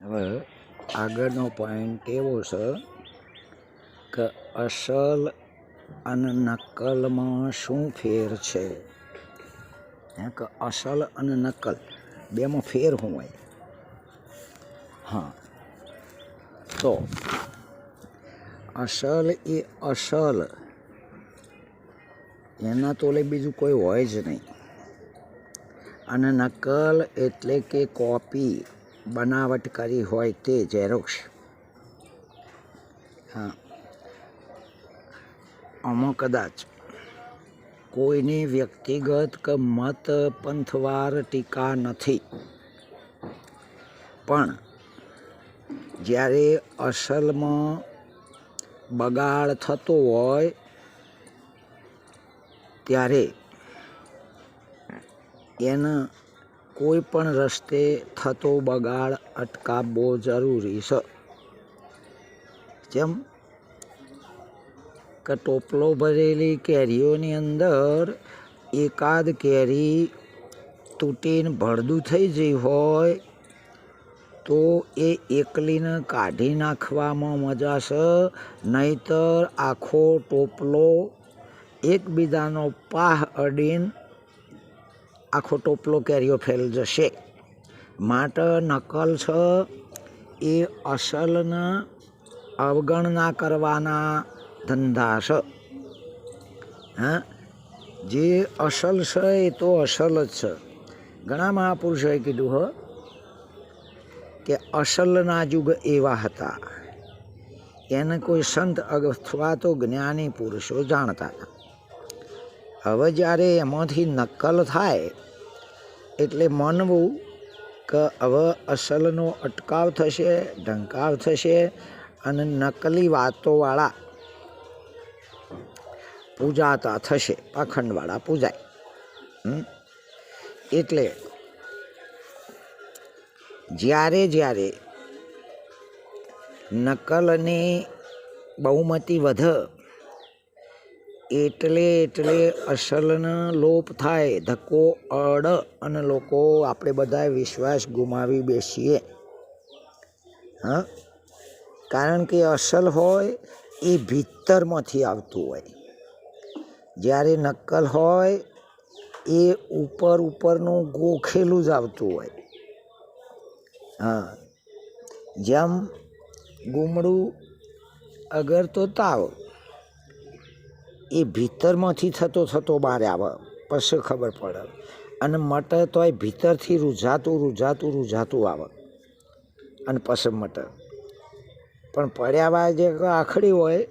હવે આગળનો પોઈન્ટ એવો છે કે અસલ અને નકલમાં શું ફેર છે? કે અસલ અને નકલ બેમાં ફેર શું હોય? હા, તો અસલ એ અસલ, એના તોલે બીજું કોઈ હોય જ નહીં. અને નકલ એટલે કે કોપી, બનાવટ કરી હોય તે, ઝેરોક્ષ. હા, આમાં કદાચ કોઈની વ્યક્તિગત કે મત પંથવાર ટીકા નથી, પણ જ્યારે અસલમાં બગાડ થતો હોય ત્યારે એને કોઈ પણ રસ્તે થતો બગાડ અટકાવવો જરૂરી છે. જેમ કે ટોપલો ભરેલી કેરીઓની અંદર એકાદ કેરી તૂટીને ભરદું થઈ જઈ હોય તો એ એકલીને કાઢી નાખવામાં મજા છે, નહીતર આખો ટોપલો એકબીજાનો પાહ અડીને આખો ટોપલો કેરીઓ ફેલ જશે. માટે નકલ છે એ અસલને અવગણના કરવાના ધંધા છે. હા, જે અસલ છે એ તો અસલ જ છે. ઘણા મહાપુરુષોએ કીધું હો કે અસલના યુગ એવા હતા, એને કોઈ સંત અથવા તો જ્ઞાની પુરુષો જાણતા હતા. હવે જ્યારે એમાંથી નકલ થાય એટલે માનવું કે હવે અસલનો અટકાવ થશે, ઢંકાવ થશે અને નકલી વાતોવાળા પૂજાતા થશે, પાખંડવાળા પૂજાય. એટલે જ્યારે જ્યારે નકલની બહુમતી વધે એટલે અસલનો લોપ થાય, ધક્કો અડ અને લોકો આપણે બધા વિશ્વાસ ગુમાવી બેસીએ. હા, કારણ કે અસલ હોય એ ભીતરમાંથી આવતું હોય, જ્યારે નકલ હોય એ ઉપરનું ગોખેલું જ આવતું હોય. હા, જેમ ગુમડું અગર તો તાવ એ ભીતરમાંથી થતો બહાર આવે, પછી ખબર પડે. અને મટે તોય ભીતરથી રૂઝાતું આવે અને પછી મટે. પણ પડ્યા બાદ જે આખડી હોય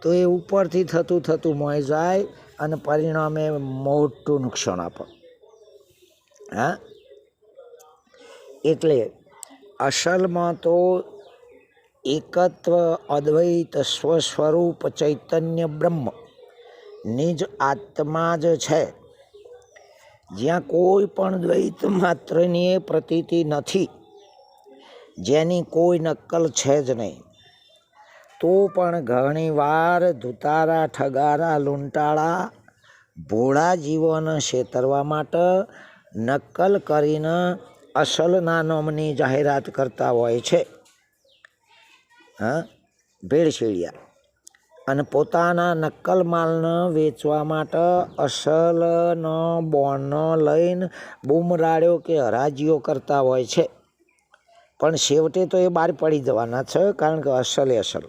તો એ ઉપરથી થતું મોય જાય અને પરિણામે મોટું નુકસાન આપે. હા, એટલે અસલમાં તો એકત્વ અદ્વૈત સ્વસ્વરૂપ ચૈતન્ય બ્રહ્મ નિજ આત્મા જ છે, જ્યાં કોઈ પણ દ્વૈત માત્રની પ્રતીતિ નથી, જેની કોઈ નકલ છે જ નહીં. તો પણ ઘણી વાર ધુતારા, ઠગારા, લૂંટાળા ભોળા જીવોને છેતરવા માટે નકલ કરીને અસલના નામની જાહેરાત કરતા હોય છે. હા, ભેળસેળિયા. અને પોતાના નકલ માલને વેચવા માટે અસલનો બોનો લઈને બૂમરાડ્યો કે હરાજીઓ કરતા હોય છે. પણ છેવટે તો એ બહાર પડી જવાના છે, કારણ કે અસલ એ અસલ.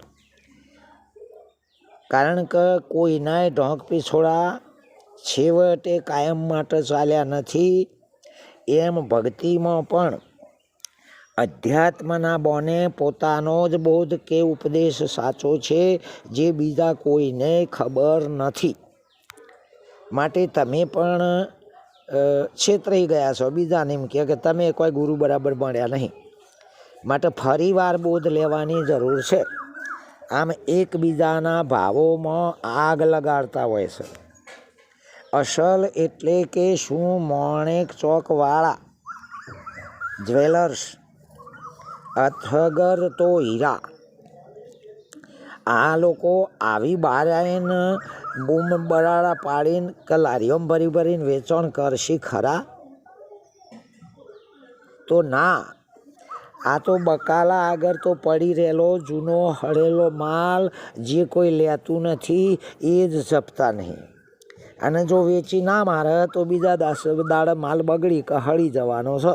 કારણ કે કોઈનાય ઢોંક પીછોડા છેવટે કાયમ માટે ચાલ્યા નથી. એમ ભક્તિમાં પણ અધ્યાત્મના બોને પોતાનો જ બોધ કે ઉપદેશ સાચો છે, જે બીજા કોઈને ખબર નથી. માટે તમે પણ છેતરાઈ ગયા છો. બીજાને એમ કે તમે કોઈ ગુરુ બરાબર મળ્યા નહીં, માટે ફરી વાર બોધ લેવાની જરૂર છે. આમ એકબીજાના ભાવોમાં આગ લગાડતા હોય છે. અસલ એટલે કે શું? મોણેક ચોકવાળા જ્વેલર્સ, અથગર તો હીરા. આ લોકો આવી બહાર આવીને બૂમ બરાડા પાડીને કે લારીઓમાં ભરીને વેચાણ કરશે ખરા? તો ના. આ તો બકાલા આગળ તો પડી રહેલો જૂનો હળેલો માલ જે કોઈ લેતું નથી એ જ જપતા નહીં. અને જો વેચી ના મારે તો બીજા દાડે માલ બગડી કે હળી જવાનો છે.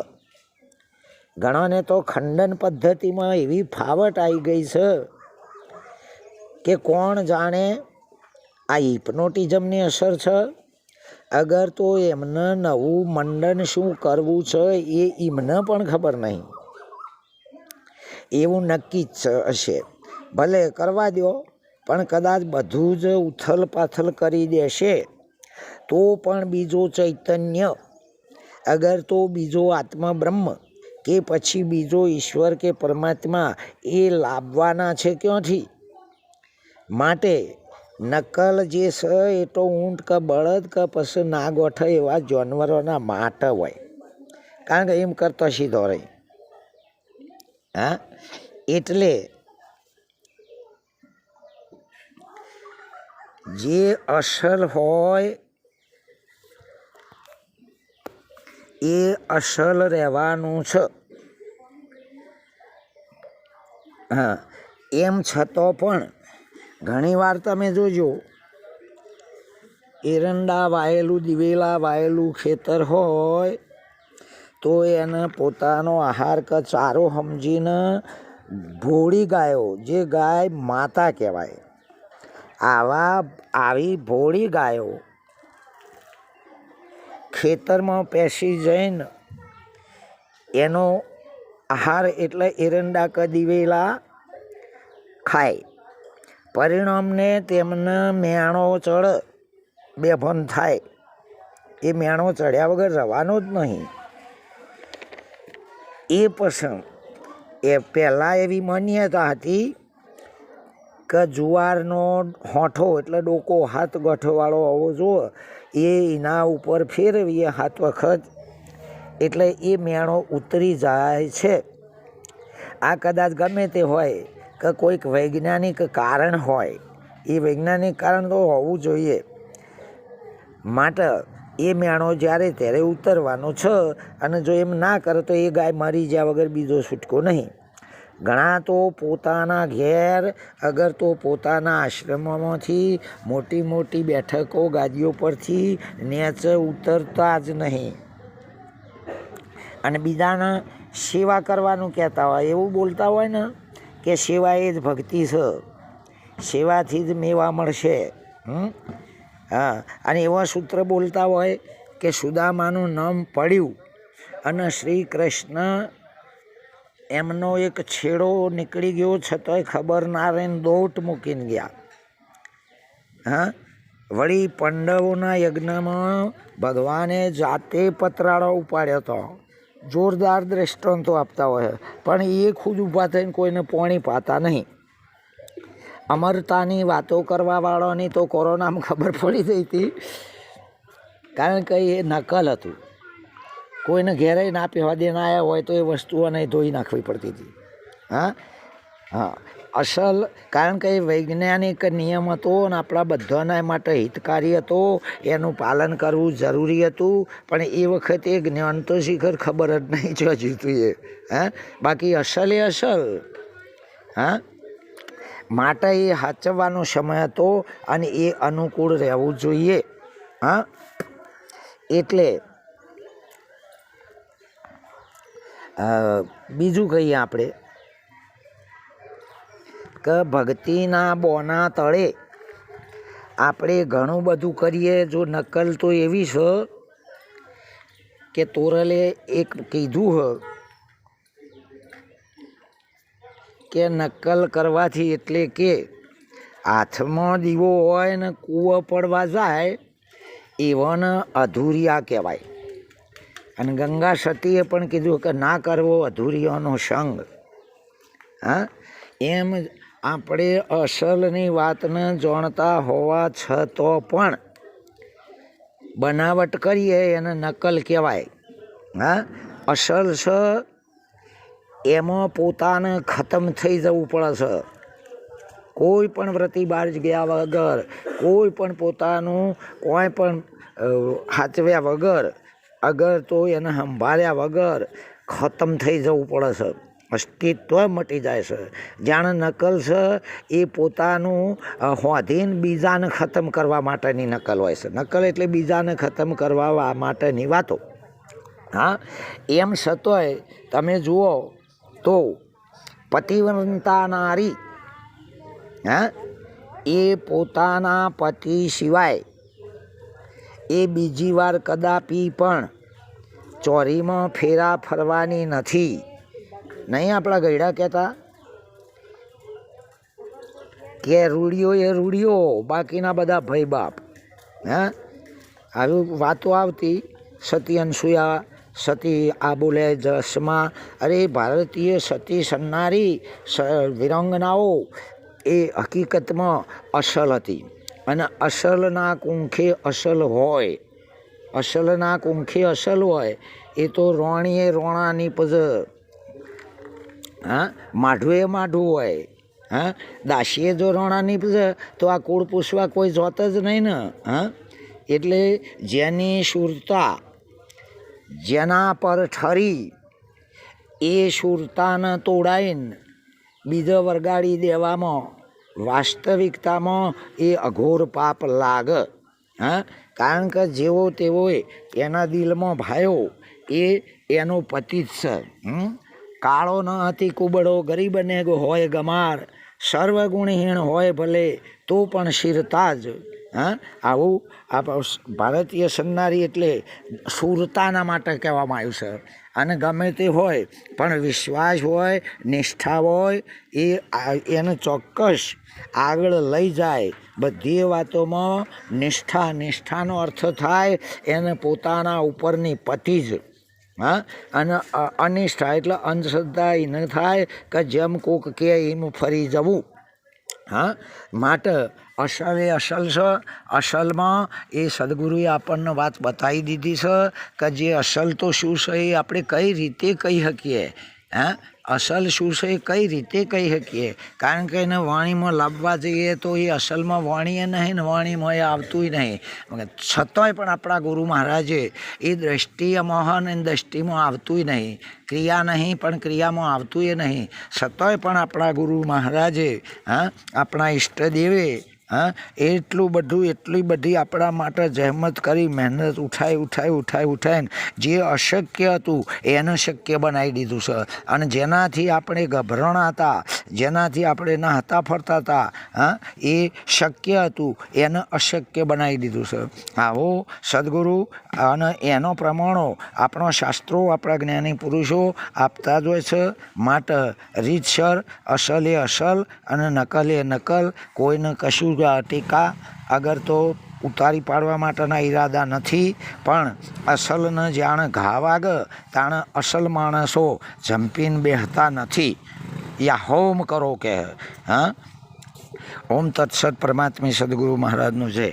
ઘણાને તો ખંડન પદ્ધતિમાં એવી ફાવટ આવી ગઈ છે કે કોણ જાણે આ હિપ્નોટિઝમની અસર છે. અગર તો એમને નવું મંડન શું કરવું છે એ એમને પણ ખબર નહીં. એવું નક્કી જ હશે. ભલે કરવા દો, પણ કદાચ બધું જ ઉથલ પાથલ કરી દેશે તો પણ બીજો ચૈતન્ય, અગર તો બીજો આત્મા બ્રહ્મ કે પછી બીજો ઈશ્વર કે પરમાત્મા એ લાવવાના છે ક્યાંથી? માટે નકલ જે છે એ તો ઊંટ કે બળદ કે પછી ના ગોઠે એવા જાનવરોના માટે હોય, કારણ કે એમ કરતો સીધો રહી. હા, એટલે જે અસલ હોય એ અસલ રહેવાનું છે. હા, એમ છતાં પણ ઘણીવાર તમે જોજો એરંડા વાયેલું, દિવેલા વાયેલું ખેતર હોય તો એને પોતાનો આહાર કે ચારો સમજીને ભોળી ગાયો, જે ગાય માતા કહેવાય, આવી ભોળી ગાયો ખેતરમાં પેસી જઈને એનો આહાર એટલે એરંડા કે દિવેલા ખાય. પરિણામને તેમને મેણો ચડે, બેભાન થાય. એ મેણો ચડ્યા વગર રહેવાનો જ નહીં. એ પછી એ પહેલાં એવી માન્યતા હતી કે જુવારનો હોઠો એટલે ડોકો હાથ ગઠવાળો હોવો જોઈએ, એના ઉપર ફેરવીએ 7 વખત એટલે એ મેણો ઉતરી જાય છે. આ કદાચ ગમે તે હોય કે કોઈક વૈજ્ઞાનિક કારણ હોય, એ વૈજ્ઞાનિક કારણ તો હોવું જોઈએ. માટે એ મેણો જ્યારે ત્યારે ઉતરવાનો છે, અને જો એમ ના કરે તો એ ગાય મરી જ્યાં વગર બીજો છૂટકો નહીં. ઘણા તો પોતાના ઘેર, અગર તો પોતાના આશ્રમોમાંથી મોટી મોટી બેઠકો ગાદીઓ પરથી નેચે ઉતરતા જ નહીં, અને બીજાને સેવા કરવાનું કહેતા હોય, એવું બોલતા હોય ને કે સેવા એ જ ભક્તિ છે, સેવાથી જ મેવા મળશે. હા, અને એવા સૂત્ર બોલતા હોય કે સુદામાનું નામ પડ્યું અને શ્રી કૃષ્ણ એમનો એક છેડો નીકળી ગયો છતાંય ખબર ના રહીને દોટ મૂકીને ગયા. હા, વળી પાંડવોના યજ્ઞમાં ભગવાને જાતે પતરાળો ઉપાડ્યો હતો. જોરદાર દ્રષ્ટાંતો આપતા હોય, પણ એ ખુદ ઊભા થઈને કોઈને પોણી પાતા નહીં. અમરતાની વાતો કરવાવાળાની તો કોરોનામાં ખબર પડી ગઈ હતી, કારણ કે એ નકલ હતું. કોઈને ઘેરે ના પહેવા દે ના આવ્યા હોય તો એ વસ્તુઓને ધોઈ નાખવી પડતી હતી. હા, અસલ, કારણ કે એ વૈજ્ઞાનિક નિયમ હતો અને આપણા બધાના માટે હિતકારી હતો, એનું પાલન કરવું જરૂરી હતું. પણ એ વખતે જ્ઞાન તો શિખર ખબર જ નહીં જોઈતું એ. બાકી અસલ એ અસલ. હા, માટે એ સાચવવાનો સમય હતો અને એ અનુકૂળ રહેવું જોઈએ. હા, એટલે બીજું કહીએ આપણે કે ભક્તિના બોના તળે આપણે ઘણું બધું કરીએ. જો નકલ તો એવી છે કે તોરલે એક કીધું હ કે નકલ કરવાથી એટલે કે હાથમાં દીવો હોય ને કૂવો પડવા જાય એવાને અધૂરિયા કહેવાય. અને ગંગા સતીએ પણ કીધું કે ના કરવો અધૂરિયાનો સંગ. હા, એમ આપણે અસલની વાતને જાણતા હોવા છતાં પણ બનાવટ કરીએ એને નકલ કહેવાય. હા, અસલ છે એમાં પોતાને ખતમ થઈ જવું પડે છે. કોઈ પણ વ્રતિ બહાર ગયા વગર, કોઈ પણ પોતાનું કોઈ પણ સાચવ્યા વગર, અગર તો એને સંભાળ્યા વગર ખતમ થઈ જવું પડે છે. અસ્તિત્વ મટી જાય છે. જાણે નકલ છે એ પોતાનું હોધીને બીજાને ખતમ કરવા માટેની નકલ હોય છે. નકલ એટલે બીજાને ખતમ કરવા માટેની વાતો. હા, એમ છતાંય તમે જુઓ તો પતિવ્રતા નારી એ પોતાના પતિ સિવાય એ બીજી વાર કદાપી પણ ચોરીમાં ફેરા ફરવાની નથી. નહીં આપણા ગયડા કહેતા કે રૂડિયો એ રૂડિયો, બાકીના બધા ભાઈ બાપ. આવી વાતો આવતી. સતી અનસુયા, સતી આ બોલે જસમાં. અરે ભારતીય સતી સન્નારી વિરંગનાઓ એ હકીકતમાં અસલ હતી. અને અસલના કુંખે અસલ હોય, અસલના કુંખે અસલ હોય એ તો રોણીએ રોણાની પજ, માઢુએ માઢું હોય. દાસીએ જો રોણાની પજ તો આ કુળ પૂછવા કોઈ જોત જ નહીં ને. એટલે જેની સુરતા જેના પર ઠરી એ સુરતાને તોડાઈને બીજા વરગાડી દેવામાં વાસ્તવિકતામાં એ અઘોર પાપ લાગે. કારણ કે જેવો તેવો એના દિલમાં ભાયો એ એનો પતિ જ છે. કાળો ન હતી કુબડો, ગરીબ અને હોય ગમાર, સર્વગુણહીણ હોય ભલે તો પણ શિરતા જ. આવું આ ભારતીય સન્નારી એટલે સુરતાના માટે કહેવામાં આવ્યું છે. અને ગમે તે હોય પણ વિશ્વાસ હોય, નિષ્ઠા હોય, એ એને ચોક્કસ આગળ લઈ જાય. બધી વાતોમાં નિષ્ઠાનો અર્થ થાય એને પોતાના ઉપરની પતિ જ. અને અનિષ્ઠા એટલે અંધશ્રદ્ધા એ ન થાય કે જેમ કોક કે એનું ફરી જવું. માટે અસલ એ અસલ છે. અસલમાં એ સદગુરુએ આપણને વાત બતાવી દીધી છે કે જે અસલ તો શું છે એ આપણે કઈ રીતે કહી શકીએ. અસલ શું છે એ કઈ રીતે કહી શકીએ. કારણ કે એને વાણીમાં લાવવા જઈએ તો એ અસલમાં વાણીએ નહીં ને વાણીમાં એ આવતું નહીં. છતાંય પણ આપણા ગુરુ મહારાજે એ દ્રષ્ટિમાં ને દ્રષ્ટિમાં આવતું નહીં, ક્રિયા નહીં પણ ક્રિયામાં આવતું એ નહીં. છતાંય પણ આપણા ગુરુ મહારાજે આપણા ઈષ્ટદેવે એટલી બધી આપણા માટે જહેમત કરી, મહેનત ઉઠાઈને જે અશક્ય હતું એને શક્ય બનાવી દીધું છે. અને જેનાથી આપણે ગભરાણા હતા, જેનાથી આપણે ના હતા ફરતા હતા, એ શક્ય હતું એને અશક્ય બનાવી દીધું છે. આવો સદગુરુ અને એનો પ્રમાણો આપણા શાસ્ત્રો, આપણા જ્ઞાની પુરુષો આપતા જ હોય છે. માટે રીતસર અસલ એ અસલ અને નકલ એ નકલ, કોઈને કશું ટીકા અગર તો ઉતારી પાડવા માટેના ઈરાદા નથી. પણ અસલને જાણે ઘા વાગે તાણે અસલ માણસો જંપીને બેહતા નથી. યા હોમ કરો કે. ઓમ તત્સત. પરમાત્મા સદગુરુ મહારાજનું જય.